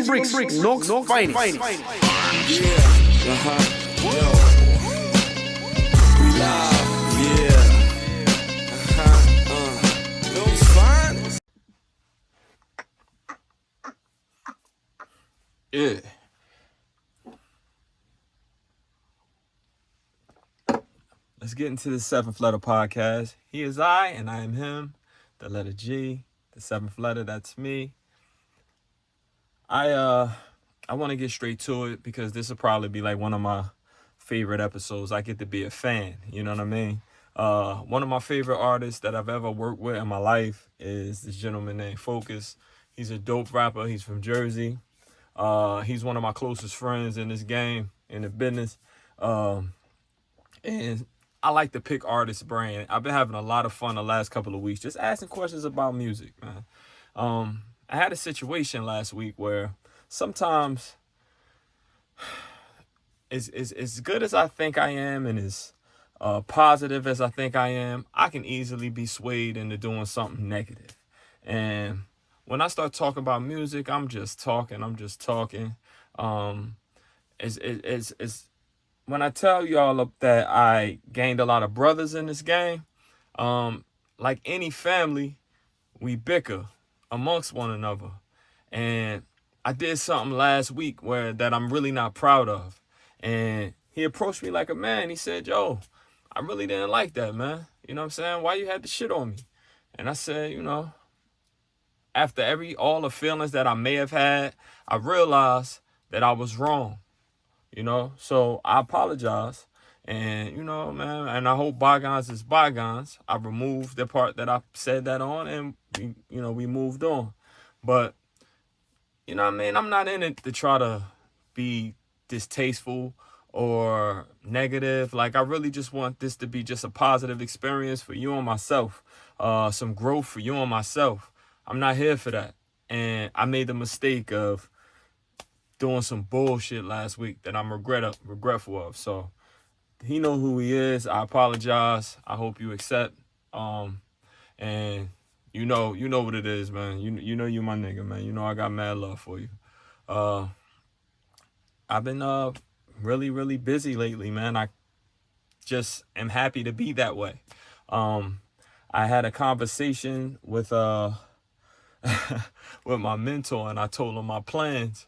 bricks, Knox finest. Yeah, yo, we live, those fine. Yeah. Let's get into the Seventh Letter Podcast. He is I, and I am him. The letter G, the seventh letter, that's me. I want to get straight to it because this will probably be like one of my favorite episodes. I get to be a fan, you know what I mean? One of my favorite artists that I've ever worked with in my life is this gentleman named Focus. He's a dope rapper. He's from Jersey. He's one of my closest friends in this game, in the business. And I like to pick artists' brain. I've been having a lot of fun the last couple of weeks just asking questions about music, man. I had a situation last week where sometimes as good as I think I am and as positive as I think I am, I can easily be swayed into doing something negative. And when I start talking about music, I'm just talking. When I tell y'all that I gained a lot of brothers in this game, like any family, we bicker amongst one another. And I did something last week that I'm really not proud of. And he approached me like a man. He said, yo, I really didn't like that, man. You know what I'm saying? Why you had to shit on me? And I said, after all the feelings that I may have had, I realized that I was wrong. So I apologize. And, man, and I hope bygones is bygones. I removed the part that I said that on and, we moved on. But, I'm not in it to try to be distasteful or negative. Like, I really just want this to be just a positive experience for you and myself. Some growth for you and myself. I'm not here for that. And I made the mistake of doing some bullshit last week that I'm regretful of. So he know who he is. I apologize. I hope you accept. And you know what it is, man. You know you my nigga, man. I got mad love for you. I've been really, really busy lately, man. I just am happy to be that way. I had a conversation with with my mentor, and I told him my plans.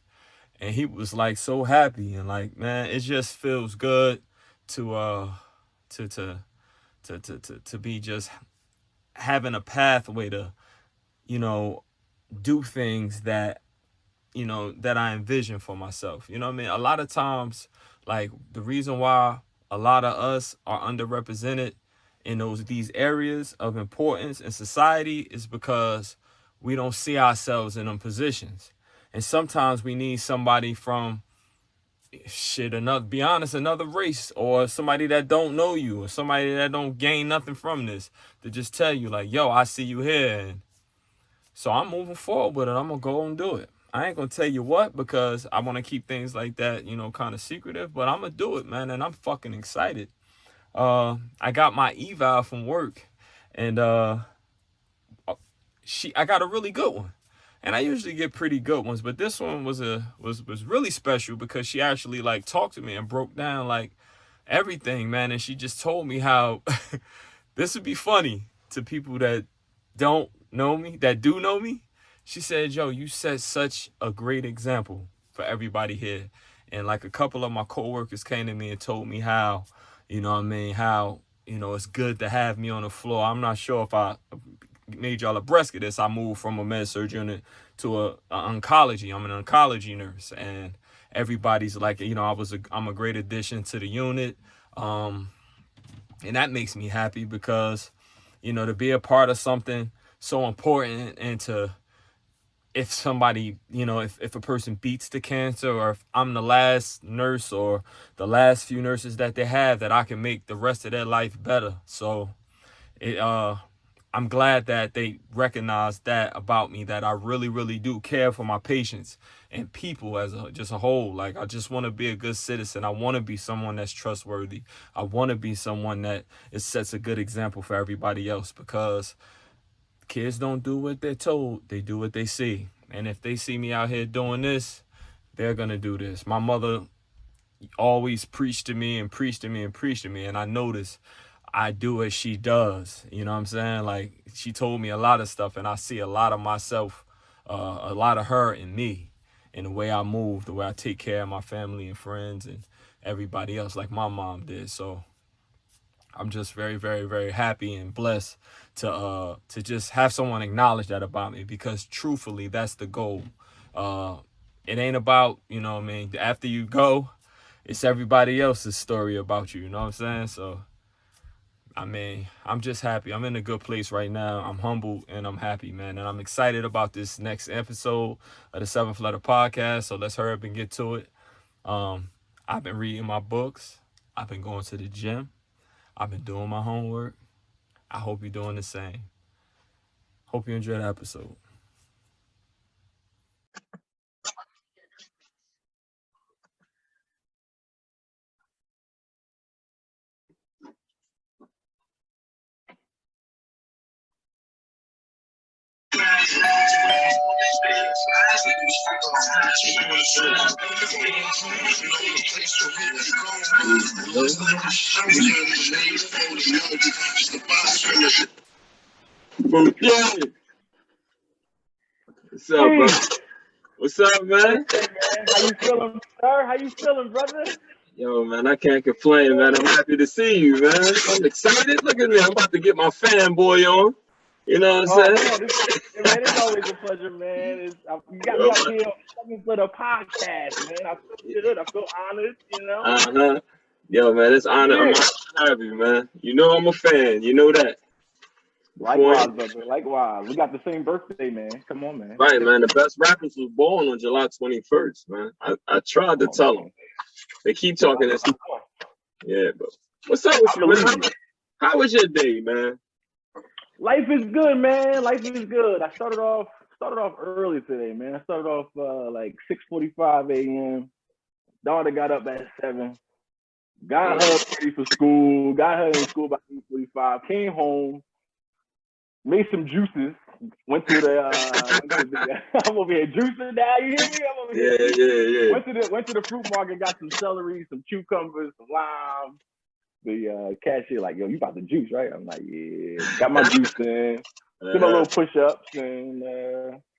And he was like so happy and like, man, it just feels good to be just having a pathway to, do things that, that I envision for myself. You know what I mean? A lot of times, like the reason why a lot of us are underrepresented in these areas of importance in society is because we don't see ourselves in them positions. And sometimes we need somebody from another race, or somebody that don't know you, or somebody that don't gain nothing from this, to just tell you like, yo, I see you here. And so I'm moving forward with it. I'm going to go and do it. I ain't going to tell you what, because I want to keep things like that, kind of secretive, but I'm going to do it, man. And I'm fucking excited. I got my eval from work, and I got a really good one. And I usually get pretty good ones, but this one was really special because she actually like talked to me and broke down like everything, man. And she just told me how this would be funny to people that don't know me, that do know me. She said, yo, you set such a great example for everybody here. And like a couple of my coworkers came to me and told me how, how, it's good to have me on the floor. I'm not sure if I made y'all abreast of this. I moved from a med-surg unit to a oncology. I'm an oncology nurse, and everybody's like, I'm a great addition to the unit. And that makes me happy because, to be a part of something so important, and to, if somebody, if a person beats the cancer, or if I'm the last nurse or the last few nurses that they have, that I can make the rest of their life better. So I'm glad that they recognize that about me, that I really, really do care for my patients and people as a whole. Like, I just want to be a good citizen. I want to be someone that's trustworthy. I want to be someone that sets a good example for everybody else, because kids don't do what they're told. They do what they see. And if they see me out here doing this, they're going to do this. My mother always preached to me and preached to me and preached to me. And I notice I do as she does. You know what I'm saying? Like, she told me a lot of stuff, and I see a lot of myself, a lot of her in me, in the way I move, the way I take care of my family and friends and everybody else, like my mom did. So I'm just very, very, very happy and blessed to just have someone acknowledge that about me, because truthfully, that's the goal. It ain't about, you know what I mean, after you go, it's everybody else's story about you, you know what I'm saying? So, I mean, I'm just happy. I'm in a good place right now. I'm humble and I'm happy, man. And I'm excited about this next episode of the Seventh Letter Podcast. So let's hurry up and get to it. I've been reading my books. I've been going to the gym. I've been doing my homework. I hope you're doing the same. Hope you enjoy the episode. What's up, bro? What's up, man? How you feeling, sir? How you feeling, brother? Yo, man, I can't complain, man. I'm happy to see you, man. I'm excited. Look at me. I'm about to get my fanboy on. You know what I'm saying? Man, it's always a pleasure, man. You got me up here for the podcast, man. I feel good. I feel honored, you know? Yo, man, it's honor. I'm honored to have you, man. You know I'm a fan. You know that. Likewise, brother. Likewise. We got the same birthday, man. Come on, man. Right, man. The best rappers was born on July 21st, man. I tried to tell them. They keep talking this. Yeah, but what's up with you, man? How was your day, man? Life is good, man. Life is good. I started off early today, man. I started off like 6:45 a.m. Daughter got up at 7. Got her ready for school. Got her in school by 8:45. Came home. Made some juices. Went to the I'm over here juicing now. You hear me? I'm over here. Yeah. Went to the fruit market. Got some celery, some cucumbers, some lime. The cashier like, yo, you about to juice, right? I'm like, yeah. Got my juice in. Did my little push-ups and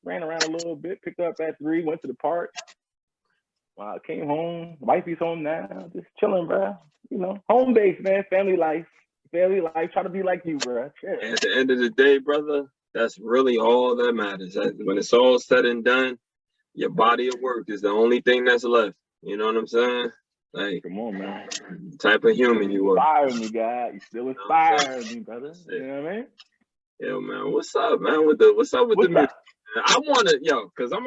ran around a little bit. Picked up at 3. Went to the park. Came home. Wifey's home now. Just chilling, bro. You know, home base, man. Family life. Try to be like you, bro. Yeah. At the end of the day, brother, that's really all that matters. When it's all said and done, your body of work is the only thing that's left. You know what I'm saying? Like, come on, man. The type of human you are. Inspire me, God. You still inspire me, brother. You know what I mean? Yo, man. What's up, man? What's up with the music? I want to, because I'm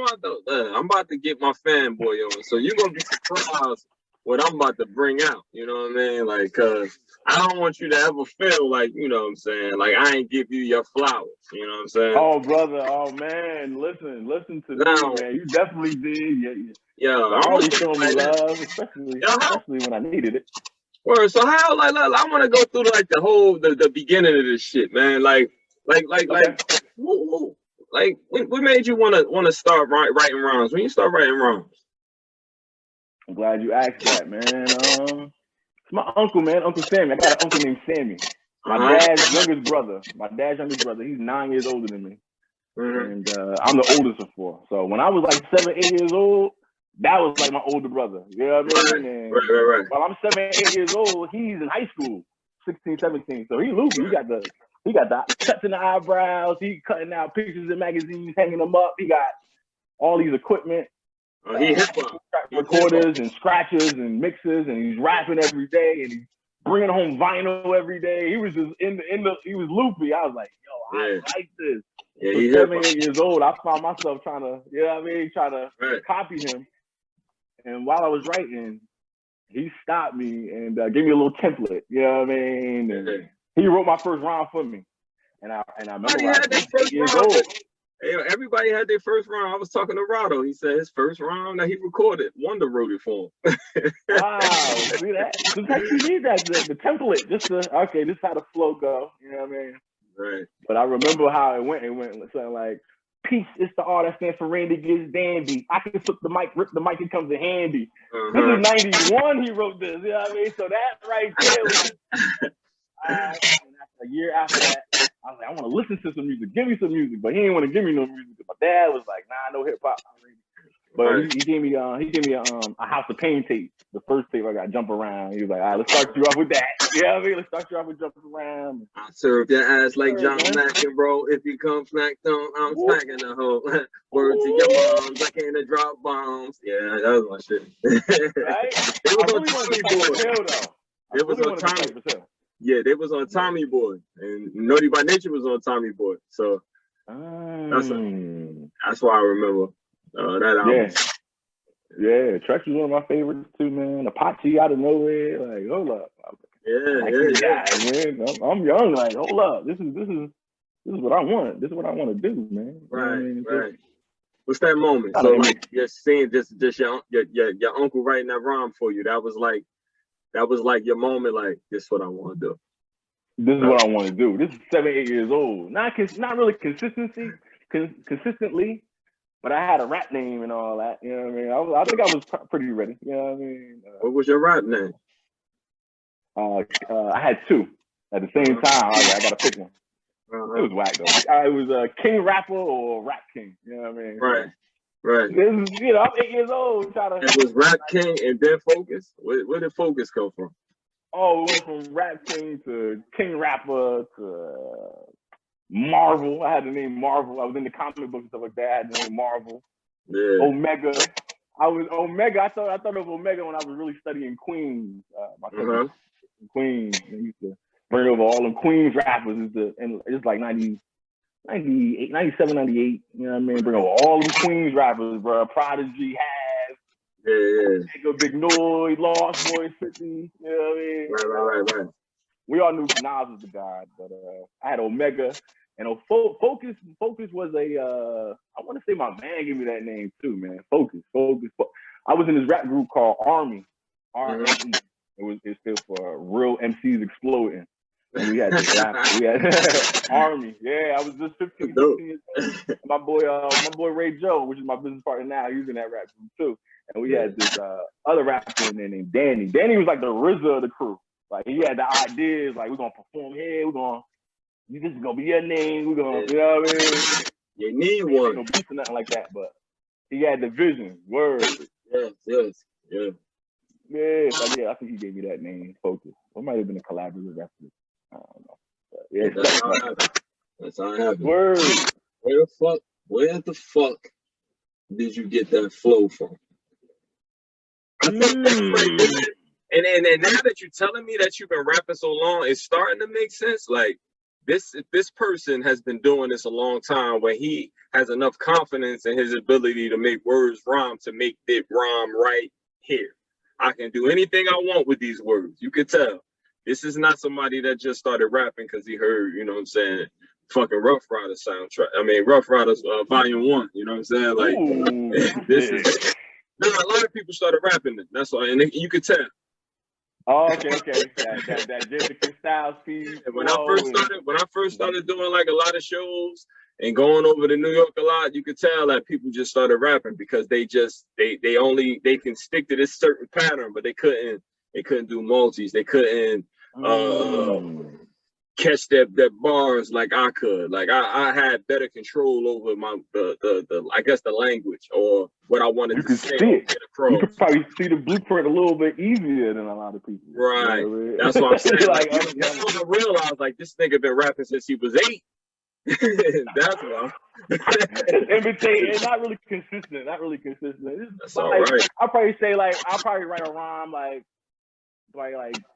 about to get my fanboy on. So you're gonna be surprised what I'm about to bring out. You know what I mean? Like, I don't want you to ever feel like, you know what I'm saying, like I ain't give you your flowers. You know what I'm saying? Oh, brother. Oh, man. Listen to me, man. You definitely did. Yeah. I'm always showing me love, especially when I needed it. Well, so how, like, I want to go through like the beginning of this shit, man. Like, what made you want to start writing rhymes? When you start writing rhymes? I'm glad you asked that, man. It's my uncle, man, Uncle Sammy. I got an uncle named Sammy. My dad's youngest brother. He's 9 years older than me. And I'm the oldest of 4. So when I was like 7, 8 years old, that was like my older brother. You know what I mean? And right. while I'm 7, 8 years old, he's in high school, 16, 17. So he loopy. He got the cuts in the eyebrows. He cutting out pictures in magazines, hanging them up. He got all these equipment. He hip-hop. Recorders and scratchers and mixes, and he's rapping every day, and he's bringing home vinyl every day. He was just he was loopy. I was like, yo, I like this. Yeah, so 7, 8 years old, I found myself trying to copy him. And while I was writing, he stopped me and gave me a little template. You know what I mean? And he wrote my first rhyme for me. And I remember I was 8 years old. Hey, everybody had their first rhyme. I was talking to Rado. He said his first rhyme that he recorded, Wonder wrote it for him. Wow, see that? Sometimes you need that, the template, just to, okay, this is how the flow go. You know what I mean? Right. But I remember how it went. It went something like, Peace is the R that stands for Randy gets dandy. I can flip the mic, rip the mic, it comes in handy. This is 91, he wrote this, you know what I mean? So that right there was a year after that, I was like, I want to listen to some music. Give me some music. But he didn't want to give me no music. My dad was like, nah, no hip hop. But he gave me a House of Pain tape. The first tape I got, Jump Around. He was like, all right, let's start you off with that. You know what I mean? Let's start you off with Jump Around. I serve your ass like John Mackin, bro. If you come smack down, I'm smacking the hoe. Word to your moms, I came to drop bombs. Yeah, that was my shit. Right? It was on Tommy Boy. It was on Tommy. Yeah, they was on Tommy Boy, and Naughty by Nature was on Tommy Boy. So that's why I remember that album. Yeah, Trex was one of my favorites too, man. Apache out of nowhere, like hold up. Man. I'm young, like hold up. This is what I want. This is what I want to do, man. Right, you know right. What's that moment? So like you're seeing just your uncle writing that rhyme for you. That was like your moment. Like this is what I want to do. This is what I want to do. This is 7, 8 years old. Not really consistently, but I had a rap name and all that. You know what I mean? I think I was pretty ready. You know what I mean? What was your rap name? I had two at the same time. I got to pick one. It was whack though. It was King Rapper or Rap King. You know what I mean? Right. This is, I'm 8 years old. It was Rap King and then Focus. Where did Focus come from? Oh, we went from Rap King to King Rapper to Marvel. I had the name Marvel. I was in the comic books and stuff like that. I had the name Marvel. Yeah. Omega. I was Omega. I thought of Omega when I was really studying Queens. My cousin Queens. I used to bring over all them Queens rappers. And it's like 98, 97, 98. You know what I mean? Bring over all them Queens rappers, bro. Prodigy, Has. Yeah. Big Noise, Lost Boys, 50. You know what I mean? Right. We all knew Nas was the god, but I had Omega. And Focus was I want to say my man gave me that name too, man. Focus. I was in this rap group called Army. RME. It stood for Real MCs Exploding. And we had this rap. We had Army. Yeah, I was just 15 years old. My boy Ray Joe, which is my business partner now, he was in that rap group too. And we had this other rapper in there named Danny. Danny was like the RZA of the crew. Like he had the ideas, like we're gonna perform here, this is gonna be your name, you know what I mean? You need one. No beats or nothing like that, but he had the vision, word. Yeah. Yeah, I think he gave me that name, Focus. It might have been a collaborative effort. I don't know. But yeah, that's how it happened. Word. Where the fuck did you get that flow from? I think that's right. And now that you're telling me that you've been rapping so long, it's starting to make sense. Like this person has been doing this a long time where he has enough confidence in his ability to make words rhyme, to make it rhyme right here. I can do anything I want with these words. You could tell. This is not somebody that just started rapping because he heard, you know what I'm saying, fucking Rough Rider soundtrack. I mean, Rough Riders Volume 1, you know what I'm saying? Like, this is... No, a lot of people started rapping it. That's why, and you could tell. Oh, okay. That Jessica Styles piece. And when I first started doing like a lot of shows and going over to New York a lot, you could tell that people just started rapping because they can stick to this certain pattern, but they couldn't do multis. They couldn't catch that bars like I could. Like I had better control over the I guess the language or what I wanted to say. You could probably see the blueprint a little bit easier than a lot of people. Right. You know what I mean? That's what I'm saying. That's when I realized like this nigga been rapping since he was 8. That's why. Imitating, not really consistent. That's all right. I'll probably say I'll probably write a rhyme like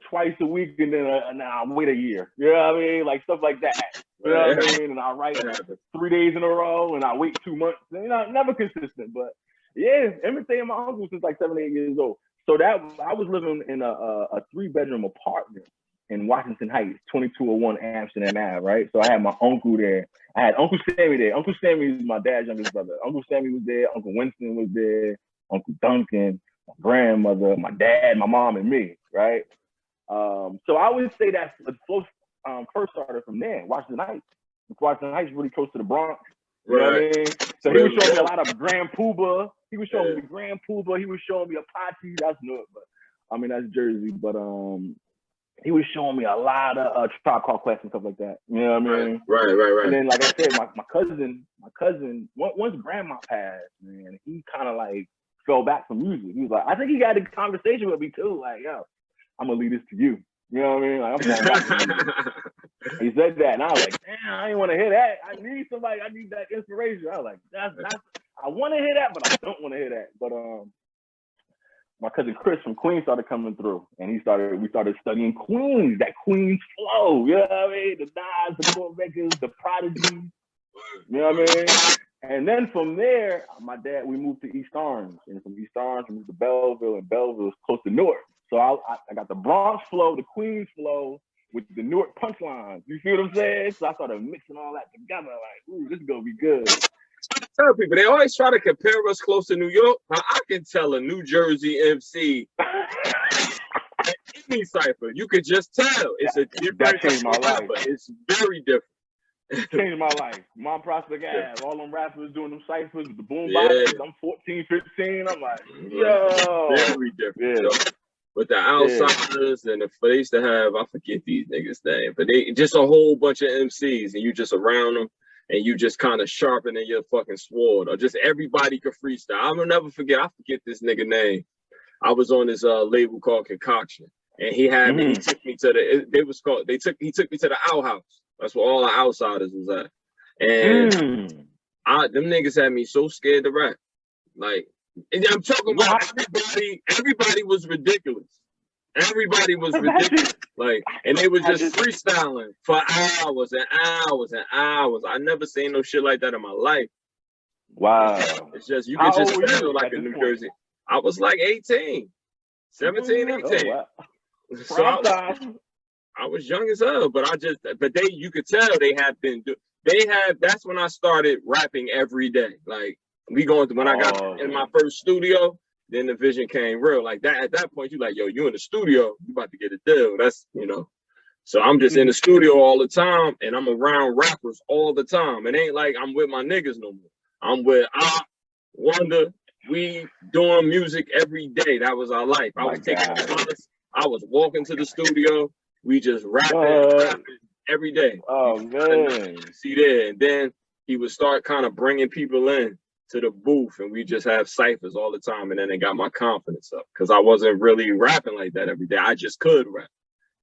twice a week and then I'll wait a year. You know what I mean? Like stuff like that. You know what I mean? And I'll write 3 days in a row and I'll wait 2 months. You know, never consistent. But yeah, imitating my uncle since like 7, 8 years old. So that I was living in a 3-bedroom apartment in Washington Heights, 2201 Amsterdam Ave, right? So I had my uncle there. I had Uncle Sammy there. Uncle Sammy is my dad's youngest brother. Uncle Sammy was there. Uncle Winston was there. Uncle Duncan, my grandmother, my dad, my mom, and me, right? So I would say that the flow first started from there, Washington Heights. Washington Heights is really close to the Bronx. You know what I mean? So he was showing me a lot of Grand Poobah. He was showing me Grand Poobah. He was showing me Apache. That's Newark, but I mean that's Jersey. But he was showing me a lot of Tribe Called Quest and stuff like that. You know what I mean? Right. And then, like I said, my cousin, once grandma passed, man, he kind of like fell back from music. He was like, I think he had a conversation with me too. Like, yo, I'm gonna leave this to you. You know what I mean? Like, I'm falling back from music. He said that, and I was like, damn, I ain't want to hear that. I need somebody. I need that inspiration. I was like, that's I want to hear that, but I don't want to hear that. But my cousin Chris from Queens started coming through, and we started studying Queens, that Queens flow. You know what I mean? The Nas, the Court Records, the Prodigies. You know what I mean? And then from there, we moved to East Orange, and from East Orange we moved to Belleville, and Belleville is close to Newark. So I got the Bronx flow, the Queens flow, with the Newark punchlines. You see what I'm saying? So I started mixing all that together. Like, ooh, this is gonna be good. I tell people, they always try to compare us close to New York. Now, I can tell a New Jersey MC at any cipher. You could just tell it's a different. That changed my life. It's very different. Changed my life. Mom Prospect Ave, all them rappers doing them ciphers with the boom boxes. I'm 14, 15. I'm like, yo. Very different. Yeah. So, with the outsiders and they used to have, I forget these niggas' name, but they just a whole bunch of MCs and you just around them and you just kind of sharpening your fucking sword, or just everybody could freestyle. I will never forget. I forget this nigga name. I was on this label called Concoction, and he had me. He took me to the. He took me to the outhouse. That's where all the outsiders was at, and them niggas had me so scared to rap, like. And I'm talking about everybody was ridiculous. Everybody was ridiculous. Like, and they were just freestyling for hours and hours and hours. I never seen no shit like that in my life. Wow. It's just, you could just feel like in New Jersey. I was like 18, 17, 18. Oh, wow. So I was young as hell, but you could tell that's when I started rapping every day. Like, when I got in my first studio, then the vision came real. Like that, at that point, you like, yo, you in the studio, you about to get a deal. That's, so I'm just in the studio all the time, and I'm around rappers all the time. It ain't like I'm with my niggas no more. I'm with Wonder. We doing music every day. That was our life. I was taking classes. I was walking to the studio. We just rapping every day. Oh man. See there, and then he would start kind of bringing people in to the booth, and we just have ciphers all the time, and then it got my confidence up because I wasn't really rapping like that every day. I just could rap,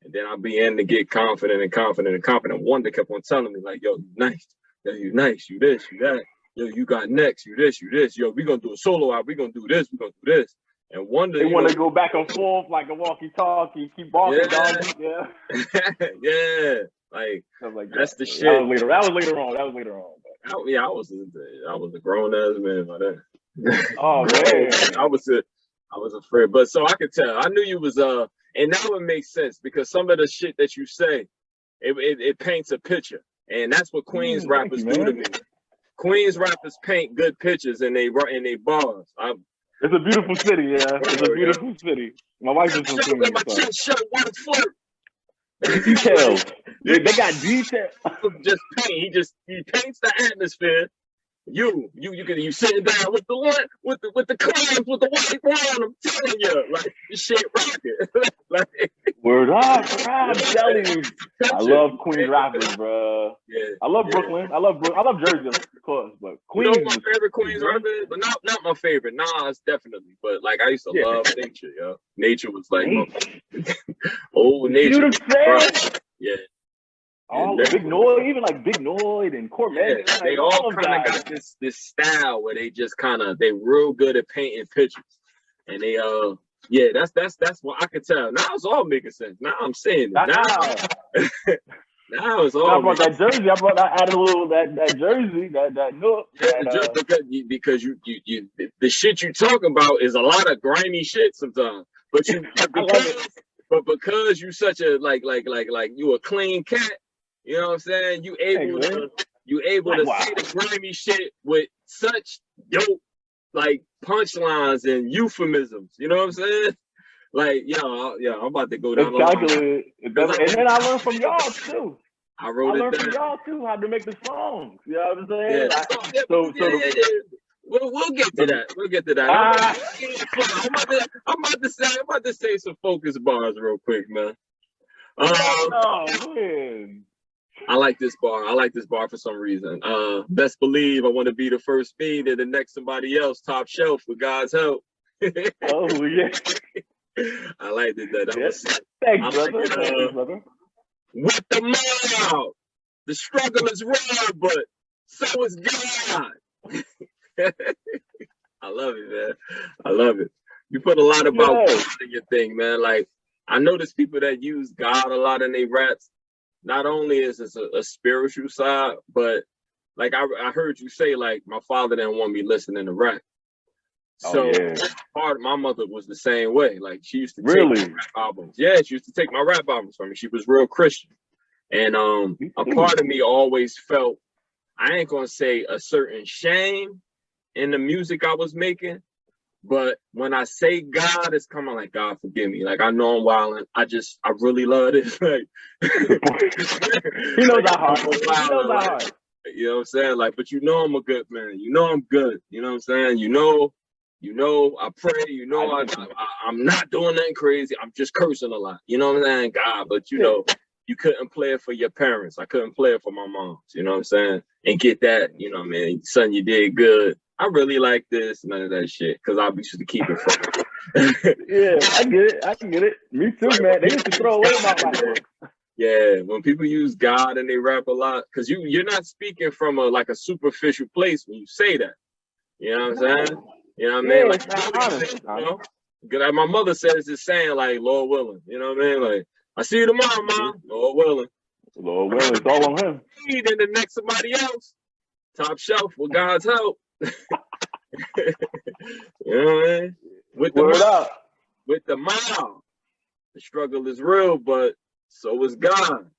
and then I'd be in to get confident. Wanda kept on telling me like, "Yo, you nice, you nice, you this, you that, yo, you got next, you this, yo, we gonna do a solo out, we gonna do this, we gonna do this." And Wanda, they want to go back and forth like a walkie-talkie, keep walking, dog. Yeah, yeah, like that's the shit. That was later on. I was a grown ass man by then. Oh man, I was afraid, but so I could tell. I knew you was and now it makes sense because some of the shit that you say, it paints a picture, and that's what Queens rappers do to me. Queens rappers paint good pictures, and they bars. It's a beautiful city, yeah. It's a beautiful city. My wife is from Queens. My chest shut, one foot. Details. They got details. Just paint. He paints the atmosphere. You sitting down with the one with the clowns with the white one. I'm telling you, like this shit rocket. Like, word up, I'm telling you. I love Queens rappers, bro. Yeah. I love Brooklyn. I love Jersey, of course, but Queens. You know my favorite Queens rapper, but not my favorite. Nas definitely, but like I used to love Nature. Yo, Nature was like old Nature. You Yeah. All Big Noid, even like Big Noid and Corvette. Yeah, they all kind of got this style where they just they real good at painting pictures, and they that's what I could tell. Now it's all making sense. Now I'm saying it. Now it's all. I brought that jersey. I added a little that jersey that look. Just because you the shit you talk about is a lot of grimy shit sometimes, but because you such a like you a clean cat. You know what I'm saying? You able to say the grimy shit with such dope like punchlines and euphemisms. You know what I'm saying? Like, I'm about to go down. Exactly. And then I learned from y'all too. I wrote I it learned from down. y'all too how to make the songs. You know what I'm saying? Yeah. We'll get to that. We'll get to that. I'm about to say some focus bars real quick, man. Man. I like this bar. I like this bar for some reason. Best believe I want to be the first fiend and the next somebody else, top shelf with God's help. Oh yeah. I like that. That was Thanks, I brother. like it, Thanks, brother. with the mile. The struggle is real, but so is God. I love it, man. I love it. You put a lot about God in your thing, man. Like, I notice people that use God a lot in their raps. Not only is this a spiritual side, but like I heard you say, like, my father didn't want me listening to rap. So part of my mother was the same way. Like, she used to take my rap albums. Yeah, she used to take my rap albums from me. She was real Christian. And a part of me always felt, I ain't gonna say a certain shame in the music I was making, but when I say God, it's coming like, God forgive me. Like, I know I'm wilding. I really love it. Like, he knows our heart. He knows our heart. You know what I'm saying? Like, but you know I'm a good man. You know I'm good. You know what I'm saying? You know, I pray. You know, I'm not doing nothing crazy. I'm just cursing a lot. You know what I'm saying? God, but you know, you couldn't play it for your parents. I couldn't play it for my moms. You know what I'm saying? And get that, you know what I mean? Son, you did good. I really like this, none of that shit, because I used to keep it from Yeah, I get it. Me too, like, man. They used to throw away my rap. Yeah, when people use God and they rap a lot, because you're not speaking from a superficial place when you say that. You know what I'm saying? You know what I mean? Like, honest, like my mother says this saying, like, Lord willing. You know what I mean? Like, I see you tomorrow, Mom. Lord willing. Lord willing, it's all on him. And the next somebody else. Top shelf with God's help. You know what I mean? With the mile. The struggle is real, but so is God.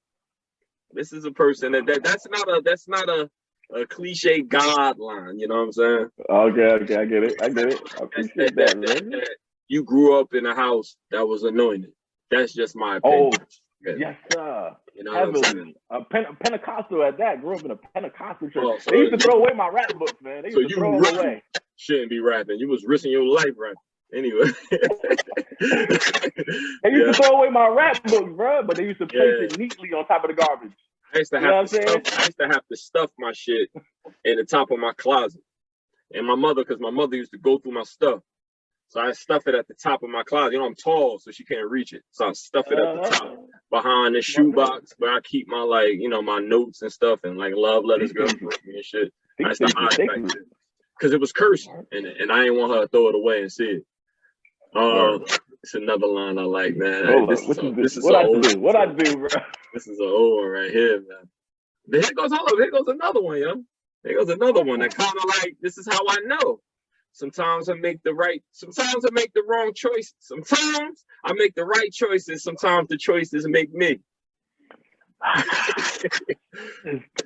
This is a person that's not a cliche God line, you know what I'm saying? Okay, I get it. I appreciate that, man. You grew up in a house that was anointed. That's just my opinion. Oh, yes, sir. You know what I'm saying? Pentecostal at that. Grew up in a Pentecostal church. They used to throw away my rap books, man. They used to throw them away. Shouldn't be rapping. You was risking your life rapping. Anyway. They used to throw away my rap books, bro, but they used to place it neatly on top of the garbage. I used to have to stuff my shit in the top of my closet. And because my mother used to go through my stuff. So I stuff it at the top of my closet. You know, I'm tall, so she can't reach it. So I stuff it at the top behind the shoebox where I keep my, like, you know, my notes and stuff and like love letters, girlfriend and shit. I used to hide it back there. Because it was cursed, and I didn't want her to throw it away and see it. It's another line I like, man. This is what I do, bro. This is an old one right here, man. But here goes another one, yo. Here goes another one that kind of like, this is how I know. Sometimes I make the wrong choice. Sometimes I make the right choices. Sometimes the choices make me.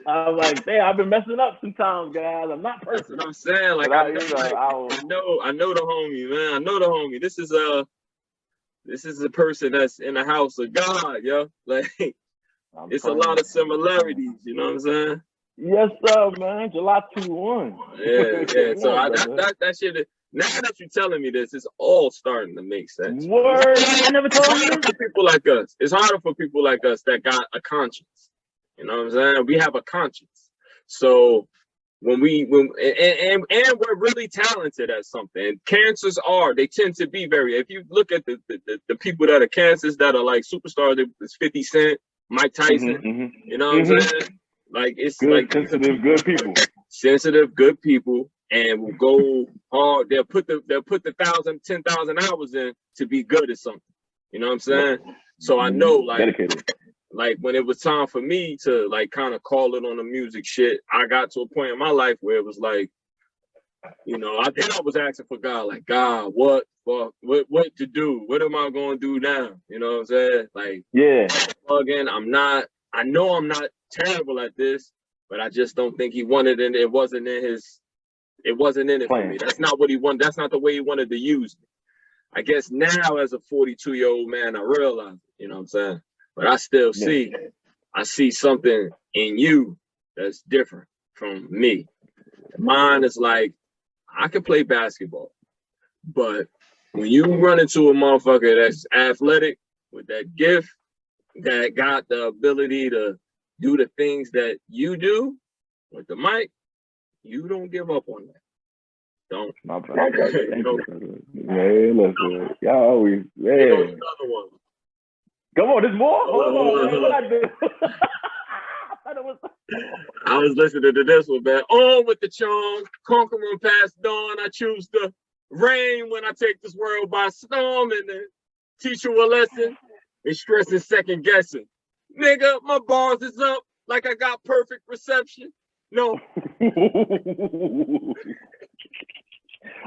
I'm like, damn, I've been messing up sometimes, guys. I'm not perfect. That's what I'm saying. Like, I know the homie, man. I know the homie. This is a person that's in the house of God, yo. Like, it's a lot of similarities. You know what I'm saying? Yes, sir, man. July 2-1. Yeah. So that shit. Now that you're telling me this, it's all starting to make sense. Word. I never told you. For people like us, it's harder for people like us that got a conscience. You know what I'm saying? We have a conscience. So when we're really talented at something. And cancers they tend to be if you look at the people that are cancers that are like superstars, it's 50 Cent, Mike Tyson. You know what I'm saying? Like, it's good, like sensitive, good people, and will go hard. They'll put the 1,000, 10,000 hours in to be good at something. You know what I'm saying? So I know, like, dedicated. Like, when it was time for me to, like, kind of call it on the music shit, I got to a point in my life where it was like, you know, I was asking for God, like, God, what to do? What am I going to do now? You know what I'm saying? Like, again, I know I'm not terrible at this, but I just don't think he wanted it. It wasn't in it for me. That's not what he wanted. That's not the way he wanted to use me. I guess now, as a 42-year-old man, I realize it, you know what I'm saying? But I still see I see something in you that's different from me. Mine is like, I can play basketball, but when you run into a motherfucker that's athletic with that gift, that got the ability to do the things that you do with the mic, you don't give up on that. Don't. My bad. Thank you. Man, listen. Y'all always, man. Another one. Come on, there's more? Hold on, man. What I do? I was listening to this one, man. On with the charm, conquering past dawn. I choose the rain when I take this world by storm, and then teach you a lesson. It's stressing, second guessing. Nigga, my bars is up like I got perfect reception. No.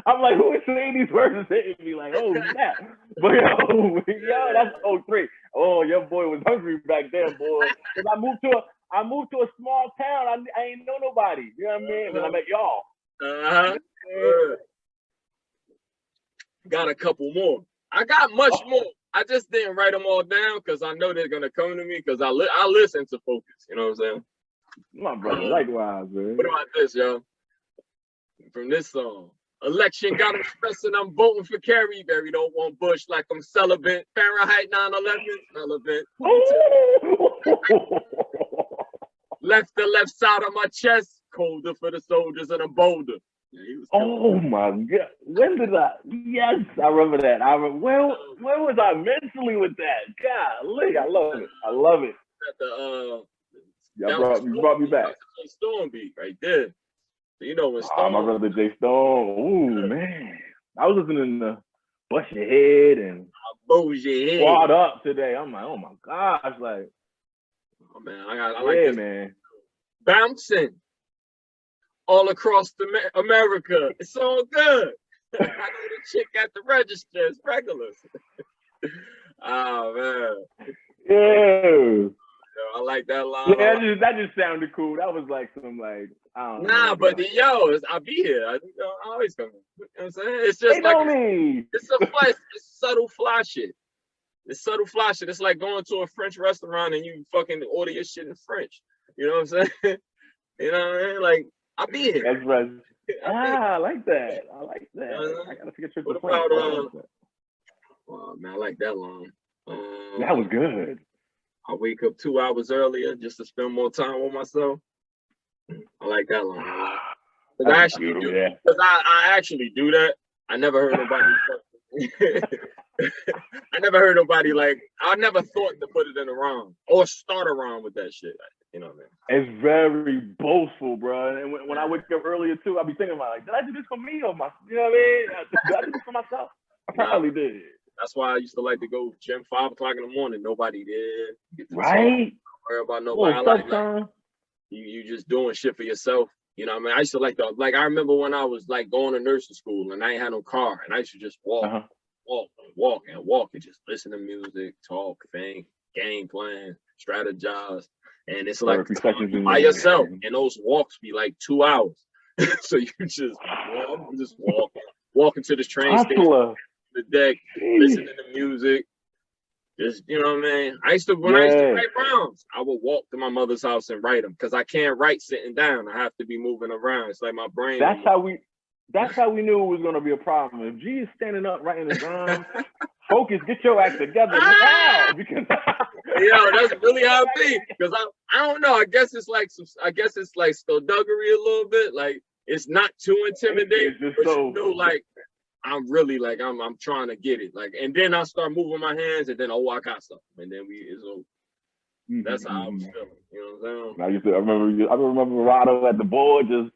I'm like, who is saying these words and hitting me? Like, oh snap. But yo, that's 03. Oh, your boy was hungry back then, boy. Cause I moved to a small town. I ain't know nobody. You know what I mean? When I met y'all. Got a couple more. I got much more. I just didn't write them all down because I know they're gonna come to me because I listen to Focus. You know what I'm saying? My brother, likewise, man. What about this, yo? From this song. Election got them stressing. I'm voting for Kerry. Barry don't want Bush like I'm celibate. Fahrenheit 9/11. Relevant. Left the left side of my chest. Colder for the soldiers and a boulder. Yeah, oh my God. When did I? Yes, I remember that. Where was I mentally with that? Golly, I love it. I love it. You brought me back. Storm beat right there. So, you know when Storm. My brother Jay Storm. Ooh, man. I was listening to Bust Your Head and Squad Up today. I'm like, oh my gosh, like. Oh man, I like this. Man. Bouncing all across America. It's all good. I know the chick at the register. It's regulars. Oh man. Yeah. I like that line. Yeah, that just sounded cool. That was like some like I don't know. Nah, but I'll be here. I always come. You know what I'm saying? It's just it's a flash. It's subtle fly shit. It's subtle fly shit. It's like going to a French restaurant and you fucking order your shit in French. You know what I'm saying? You know what I mean? Like, I'll be here. That's right. I like that. I like that. I gotta forget your What about oh man, I like that line. That was good. I wake up 2 hours earlier just to spend more time with myself. I like that line. Because I actually do. Yeah. Because I actually do that. I never heard nobody. I never heard nobody like. I never thought to put it in a rhyme or start a rhyme with that shit. You know what I mean? It's very boastful, bro. And when I wake up earlier too, I'll be thinking about like, did I do this for me or my? You know what I mean? Did I do this for myself? I probably did. That's why I used to like to go gym 5 o'clock in the morning. Nobody there. Right. Don't worry about nobody. Like, you just doing shit for yourself. You know what I mean? I used to like I remember when I was like going to nursing school and I ain't had no car and I used to just walk and just listen to music, talk, think, game plan, strategize. And it's like by yourself. And those walks be like 2 hours. So you just walking to this train station, the deck, listening to music. Just, you know what I mean? I used to write rhymes, I would walk to my mother's house and write them because I can't write sitting down. I have to be moving around. It's like my brain. That's how we knew it was gonna be a problem. If G is standing up writing his rhymes, Focus, get your act together now. Because that's really how it be. Because I don't know. I guess it's like skullduggery a little bit. Like it's not too intimidating, but you know, like I'm really like I'm trying to get it. Like, and then I start moving my hands, and then I got something, and then it's over. That's how I was feeling. You know what I'm saying? I remember Rado at the board just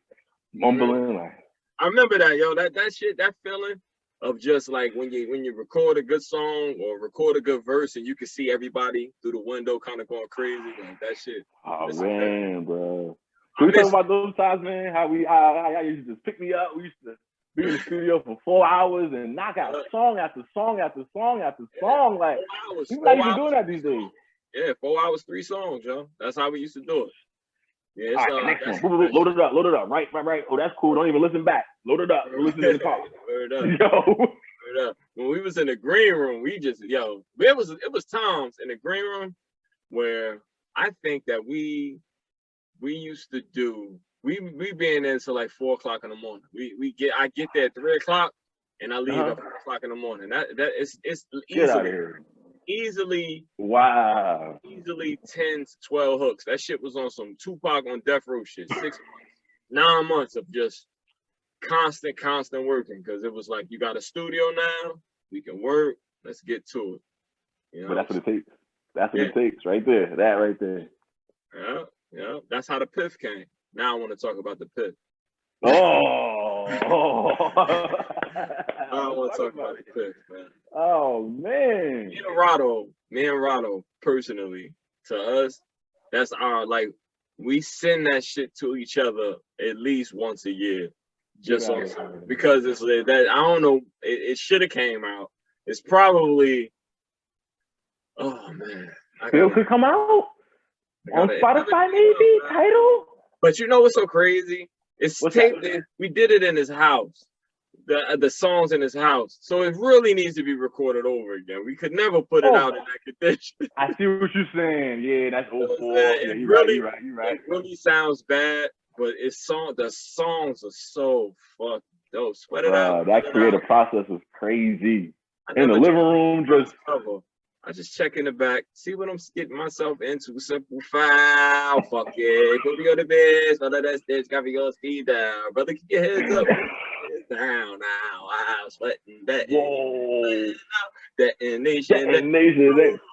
mumbling like. I remember that, yo. That shit, that feeling of just like when you record a good song or record a good verse, and you can see everybody through the window kind of going crazy, like that shit. Oh man, bro. Can we talk about those times, man? How y'all used to just pick me up? We used to be in the studio for 4 hours and knock out song after song after song after song. Like, people not even doing that these days. Yeah, 4 hours, 3 songs, yo. That's how we used to do it. Yeah, all right, next one. Load it up. Right. Oh, that's cool. Don't even listen back. Load it up. Listen to the car. Word up. When we was in the green room, we just, it was times in the green room where I think that we used to do we being there until like 4 o'clock in the morning. I get there at 3 o'clock and I leave at 4 o'clock in the morning. That it's Get out of easily here. easily Wow. 10 to 12 hooks. That shit was on some Tupac on death row shit. 6 months, 9 months of just constant working, because it was like, you got a studio now, we can work, let's get to it. You know? But that's what it takes. That's what it takes right there. That right there. Yeah. That's how the Piff came. Now I want to talk about the Piff. Oh. I want to talk about the Piff, man. Oh man. Me and Rado, personally, to us, that's our, like, we send that shit to each other at least once a year. Just on, because it's that, I don't know, it should have came out. It's probably, oh man, Still could come out on Spotify, maybe title. But you know what's so crazy? It's taped. We did it in his house. The songs in his house, so it really needs to be recorded over again. We could never put it out in that condition. I see what you're saying. Yeah, that's awful. Yeah, you're right. It really sounds bad, but the songs are so fucking dope. Sweat it out. That creative process was crazy. In the living room, I just check in the back, see what I'm getting myself into. Simple foul, fuck it. Go to the other best, but that stage got your speed down. Brother, keep your heads up. Down now, I'm sweating that. Whoa. Detonation.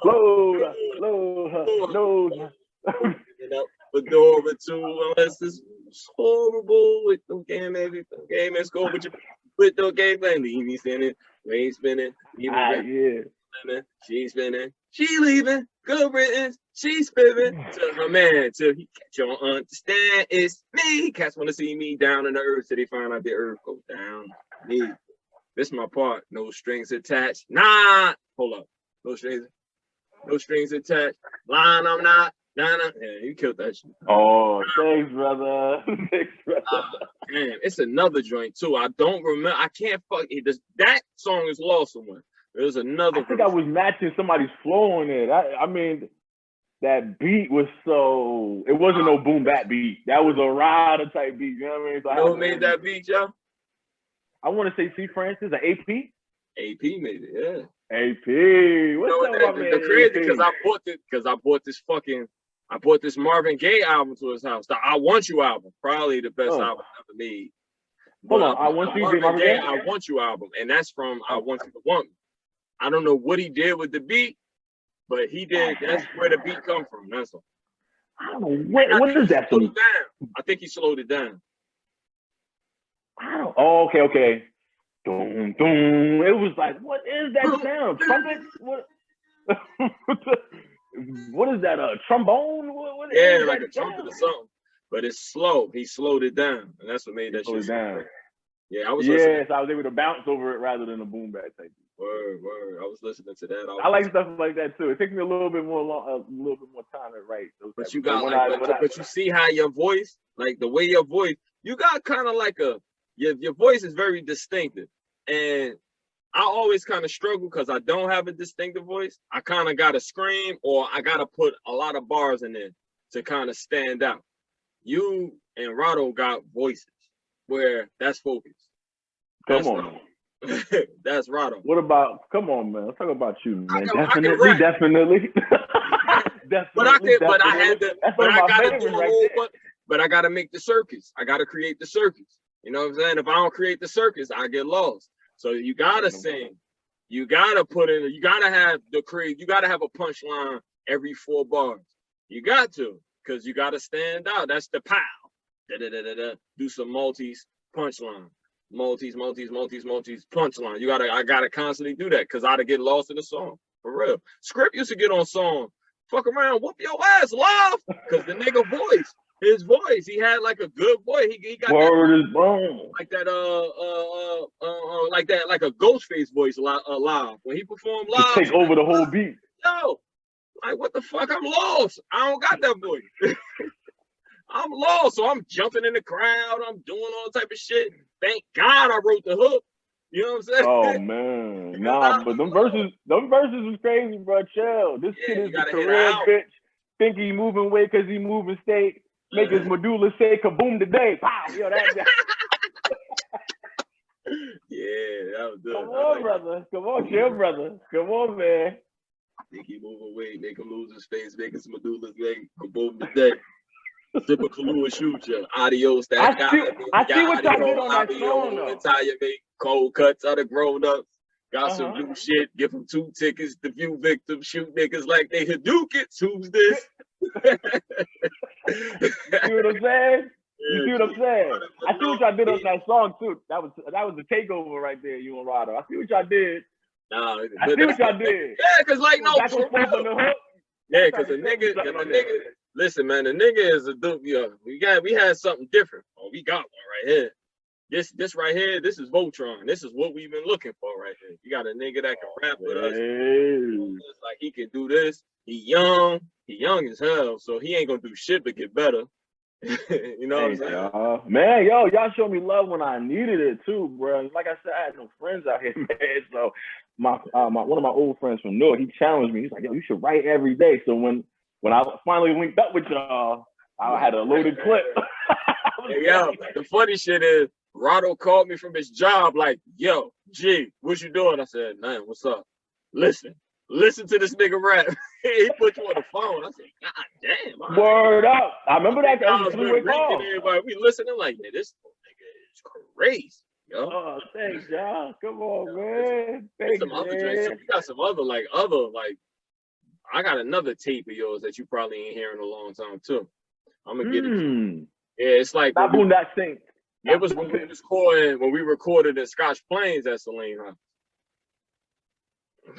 Load. You know, Fedora 2, unless it's horrible with no game, maybe no game and score with no game plan. Leave me spinning, rain spinning, spinning, she spinning, she leaving, good riddance, she spinning to her man till he catch on understand it's me. Cats want to see me down in the earth till they find out the earth goes down. Me. This my part. No strings attached. Nah. Hold up. No strings attached. Line I'm not. Nah. Yeah, you killed that shit. Oh, thanks, brother. Damn, it's another joint too. I don't remember. I can't fuck it. That song is lost somewhere. There's another. I think I was matching somebody's flow on it. I mean, that beat was so. It wasn't no boom bap beat. That was a rider type beat. You know what I mean? So you know who made that beat, y'all? I want to say C. Francis, an AP. AP made it, yeah. AP. What's up, man? The crazy because I bought this Marvin Gaye album to his house. The I Want You album, probably the best album ever made. Hold on, I Want You, Marvin Gaye? I Want You album, and that's from I Want You to Want Me. I don't know what he did with the beat, but he did. That's where the beat come from. That's all. I don't know what is that from? I think he slowed it down. Oh, okay. Doom, doom. It was like, what is that sound? Trumpet? What is that? A trombone? What yeah, like a trumpet or something. But it's slow. He slowed it down, and that's what made that shit. Down. Yeah, I was. So I was able to bounce over it rather than a boom bap type. Word. I was listening to that. I like stuff like that too. It takes me a little bit more time to write. But you got but you see how your voice, like the way your voice, you got kind of like your voice is very distinctive, and I always kind of struggle because I don't have a distinctive voice. I kind of gotta scream or I gotta put a lot of bars in there to kind of stand out. You and Rado got voices where that's focus. Come on. That's Rado. What about? Come on, man. Let's talk about you, man. Definitely. But I gotta make the circus. I gotta create the circus. You know what I'm saying? If I don't create the circus, I get lost. So you gotta sing. You gotta put in. You gotta have you gotta have a punchline every 4 bars. You got to, because you gotta stand out. That's the pow. Do some multis, punchline. Multis, punchline. I gotta constantly do that because I'd get lost in the song. For real. Script used to get on song, fuck around, whoop your ass, love. Because the nigga his voice, he had like a good voice. He got word is bone. Like that, like a Ghostface voice live. When he performed live, take over the whole beat. Yo, like what the fuck? I'm lost. I don't got that voice. I'm lost, so I'm jumping in the crowd. I'm doing all type of shit. Thank God I wrote the hook. You know what I'm saying? Oh man, nah, but them verses was crazy, bro. Chill. This kid is a career bitch. Think he moving weight because he moving state. Make his medulla say kaboom today. Pow! Yo, that. Yeah, that was good. Come on, brother. Come on, chill, brother. Come on, man. Think he moving weight, make him lose his face, making some medullas, make kaboom today. Sip a Kahlua, shoot ya. Adios, that guy. I see what y'all did on that song, though. Entire make cold cuts, other grown ups. Got some new shit. Give them 2 tickets to view victims. Shoot niggas like they Hadoukens. Who's this? You see what I'm saying? You see what I'm saying? I see what y'all did on that song too. That was the takeover right there, you and Rado. I see what y'all did. Nah, I see what y'all did. Yeah, cause like no, for real. Yeah, cause the nigga, listen, man, the nigga is a dude. Yeah, we had something different. Oh, we got one right here. This right here, this is Voltron. This is what we've been looking for right here. You got a nigga that can rap with us. It's like he can do this. He young as hell, so he ain't gonna do shit but get better. You know what I'm saying? Man, yo, y'all showed me love when I needed it too, bro. Like I said, I had no friends out here, man. So my one of my old friends from Newark, he challenged me. He's like, yo, you should write every day. So when I finally linked up with y'all, I had a loaded clip. Hey, yo, the funny shit is, Rado called me from his job like, yo, G, what you doing? I said, man, what's up? Listen to this nigga rap. He put you on the phone. I said, God damn. Word up. I remember that. That was a three-way call. Everybody, we listening like, yeah, this nigga is crazy. Yo. Oh, thanks, y'all. Come on, man. Thanks, some other drinks. We got some other, I got another tape of yours that you probably ain't hearing in a long time, too. I'm going to get it. Yeah, it's like. That boom, that sink. It was when we recorded in Scotch Plains at Celine, huh?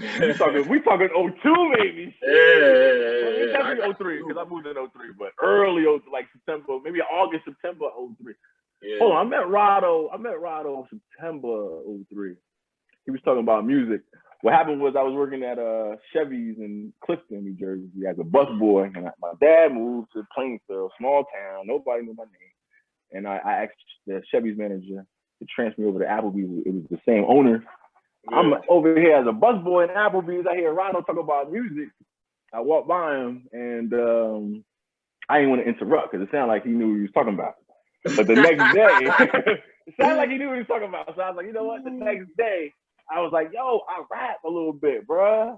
we talking 02, baby. Yeah. Definitely 03, because I moved in 03, but early 03, like September, maybe August, September 03. Yeah. Hold on, I met Rado in September 03. He was talking about music. What happened was I was working at Chevy's in Clifton, New Jersey, as a busboy, and my dad moved to Plainfield, small town. Nobody knew my name. And I asked the Chevy's manager to transfer me over to Applebee's. It was the same owner. Yeah. I'm over here as a busboy in Applebee's. I hear Rado talk about music. I walked by him, and I didn't want to interrupt because it sounded like he knew what he was talking about. But the next day, it sounded like he knew what he was talking about. So I was like, you know what? The next day, I was like, yo, I rap a little bit, bruh.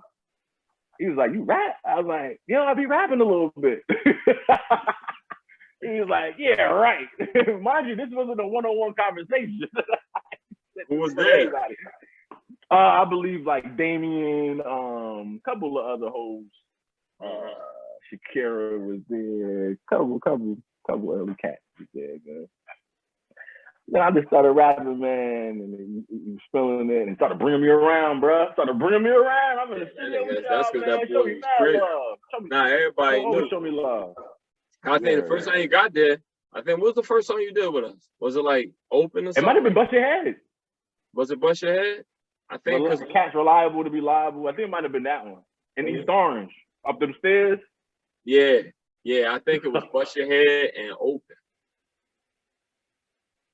He was like, you rap? I was like, yo, I be rapping a little bit. He was like, yeah, right. Mind you, this wasn't a one-on-one conversation. Who was there? I believe like Damien, couple of other hoes. Shakira was there. Couple early cats was there, man. Then I just started rapping, man, and he was feeling it and started bringing me around, bro. I'm in the studio with y'all, that's man. That Show boy me was mad love. Nah, everybody knew. Show me love. I think the first time you got there, what was the first song you did with us? Was it like Open or something? It might have been Bust Your Head. Was it Bust Your Head? I think because the cat's reliable to be liable. I think it might have been that one. In East Orange, up them stairs. Yeah, I think it was Bust Your Head and Open.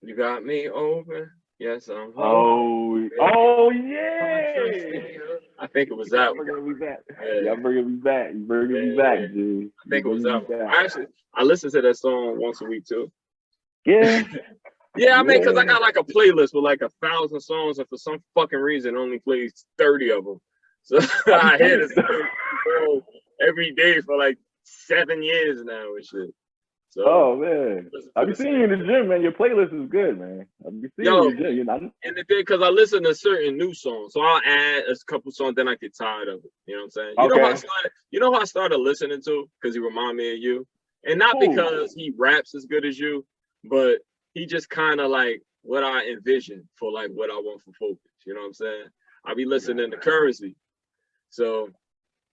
You got me open. Yes, I'm home. Oh yeah. I think it was that one. Bringing me back. Y'all bringing me back. You bringing me back, dude. I think it was that one. I listen to that song once a week too. Yeah. Yeah, I mean, because I got like a playlist with like 1,000 songs, and for some fucking reason, it only plays 30 of them. So I hear this song every day for like 7 years now and shit. So, oh man, I be seeing you in the gym, man. Your playlist is good, man. I be seeing you in the gym. You know? And the thing, because I listen to certain new songs, so I'll add a couple songs, then I get tired of it. You know what I'm saying? You know who I started listening to? Because he remind me of you, and not because he raps as good as you, but he just kind of like what I envision for like what I want for Focus. You know what I'm saying? I be listening to Currency, so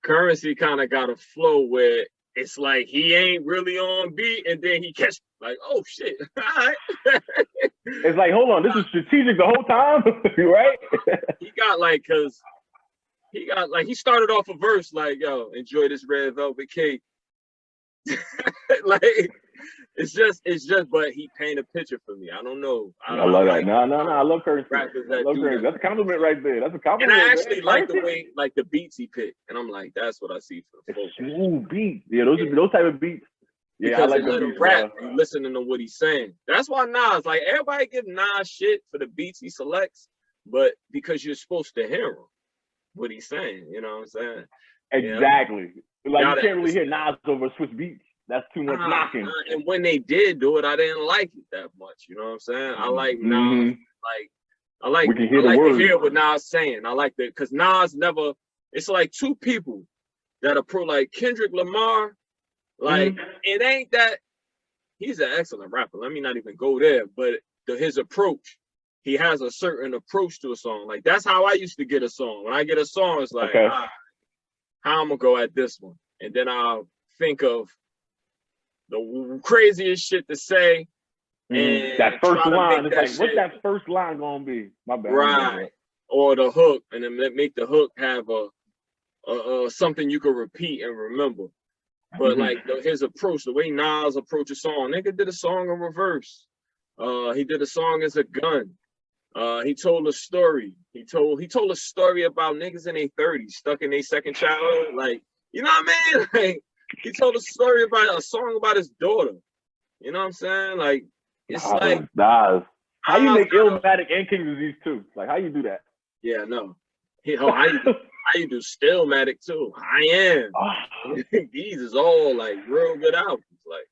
Currency kind of got a flow where it's like he ain't really on beat, and then he catch like, oh shit. All right. It's like, hold on, this is strategic the whole time, right? He started off a verse like, yo, enjoy this red velvet cake. Like it's just, but he painted a picture for me. I don't know. I love that. Like No. I love currency. rappers I that love do currency. that. That's a compliment right there. That's a And compliment. I actually like the Currency? way, like the beats he picked, and I'm like, that's what I see for the folks. Smooth beats. Yeah, those type of beats. Yeah, Because I like they the let him beats, rap, bro. you listening to what he's saying. That's why Nas, like everybody give Nas shit for the beats he selects, but because you're supposed to hear him, what he's saying, you know what I'm saying? Exactly. Yeah. Like you can't really hear Nas over Swiss beats. That's too much knocking. And when they did do it, I didn't like it that much. You know what I'm saying? I like Nas. I like to hear what Nas saying. I like that because Nas never. It's like two people that are pro, like Kendrick Lamar. Like it ain't that he's an excellent rapper. Let me not even go there. But his approach, he has a certain approach to a song. Like that's how I used to get a song. When I get a song, it's like, how I'm gonna go at this one, and then I'll think of the craziest shit to say. And that first line, it's like, what's that first line gonna be? My bad. Right. Or the hook, and then make the hook have a something you can repeat and remember. But like his approach, the way Nas approached a song, nigga did a song in reverse. He did a song as a gun. He told a story. He told a story about niggas in their 30s stuck in their second childhood. Like, you know what I mean? Like, he told a story about a song about his daughter. You know what I'm saying? Like, it's like Nas. How you make Illmatic and King Disease too? Like, how you do that? Yeah, no. How you do Stillmatic too? I am. These is all like real good albums. Like,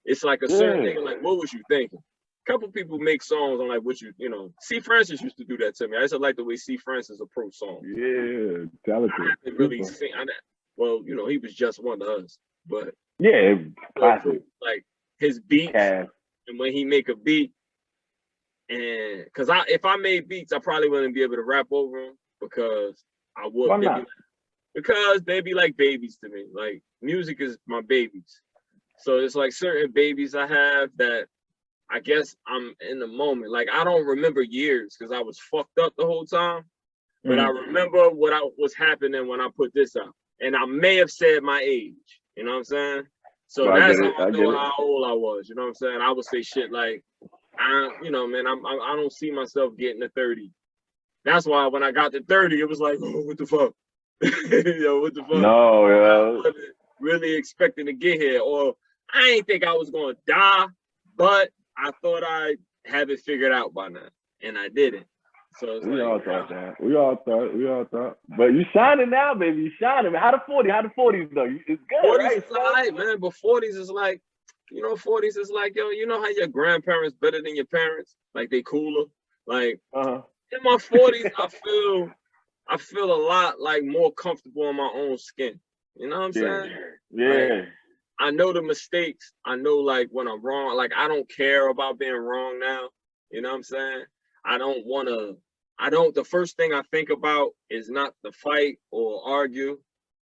it's like a certain nigga. Like, what was you thinking? A couple people make songs on like what you know. C. Francis used to do that to me. I just like the way C. Francis approached songs. Yeah, talented. I haven't really seen. Well, you know, he was just one of us, but yeah, classic. Like his beats, and when he make a beat, and because if I made beats, I probably wouldn't be able to rap over them because I would. Why not? Because they'd be like babies to me. Like music is my babies, so it's like certain babies I have that I guess I'm in the moment. Like I don't remember years because I was fucked up the whole time, but I remember what was happening when I put this out, and I may have said my age. You know what I'm saying? So that's how I know how old I was. You know what I'm saying? I would say shit like, you know, man, I don't see myself getting to 30. That's why when I got to 30, it was like, oh, what the fuck? Yo, what the fuck? No, yeah. I wasn't really expecting to get here, or I ain't think I was gonna die, but I thought I'd have it figured out by now, and I didn't. So it's we all thought that. We all thought. But you shining now, baby. You shining. How the 40s though? It's good, 40s right? Is all right, man. But 40s is like, you know, 40s is like, yo, you know how your grandparents better than your parents? Like they cooler. Like in my 40s, I feel a lot like more comfortable in my own skin. You know what I'm saying? Yeah. Like, I know the mistakes. I know like when I'm wrong. Like I don't care about being wrong now. You know what I'm saying? The first thing I think about is not the fight or argue.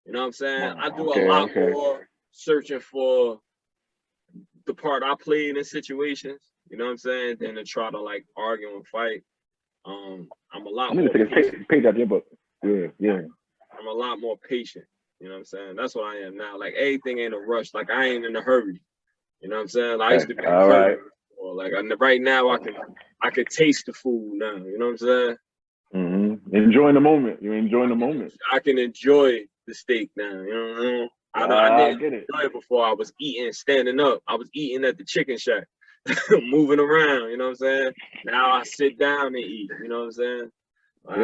You know what I'm saying? I do a lot more searching for the part I played in situations. You know what I'm saying? Than to try to like argue and fight. I'm a lot more page out your book. Yeah. I'm a lot more patient. You know what I'm saying? That's what I am now. Like everything ain't a rush. Like I ain't in a hurry. You know what I'm saying? Like, I used to be in a hurry. Or like right now I can taste the food now. You know what I'm saying? Enjoying the moment. You're enjoying the moment. I can enjoy the steak now. You know what I mean? I didn't enjoy it before. I was eating, standing up. I was eating at the chicken shack, moving around. You know what I'm saying? Now I sit down and eat. You know what I'm saying? Yeah.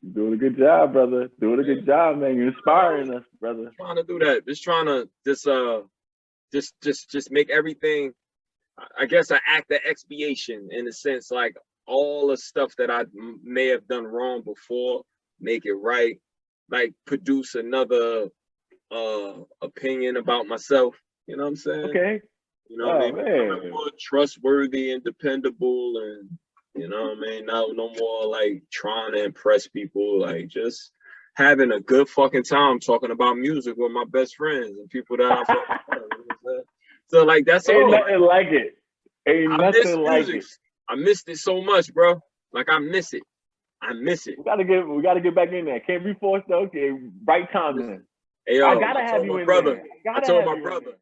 You're doing a good job, brother. Doing a good job, man. You're inspiring us, brother. Trying to do that. Just trying to just make everything, I guess, an act of expiation in a sense, like all the stuff that I may have done wrong before, make it right, like produce another opinion about myself. You know what I'm saying? Okay. You know what I mean? More trustworthy and dependable, and you know what I mean? No more like trying to impress people, like just having a good fucking time talking about music with my best friends and people that I fucking love. So like that's Ain't all. Nothing like it. Ain't nothing like it. I missed it so much, bro. Like I miss it. We gotta get back in there. Can't be forced though. Okay, right time then. Hey, yo, I gotta have you in there. I told my brother.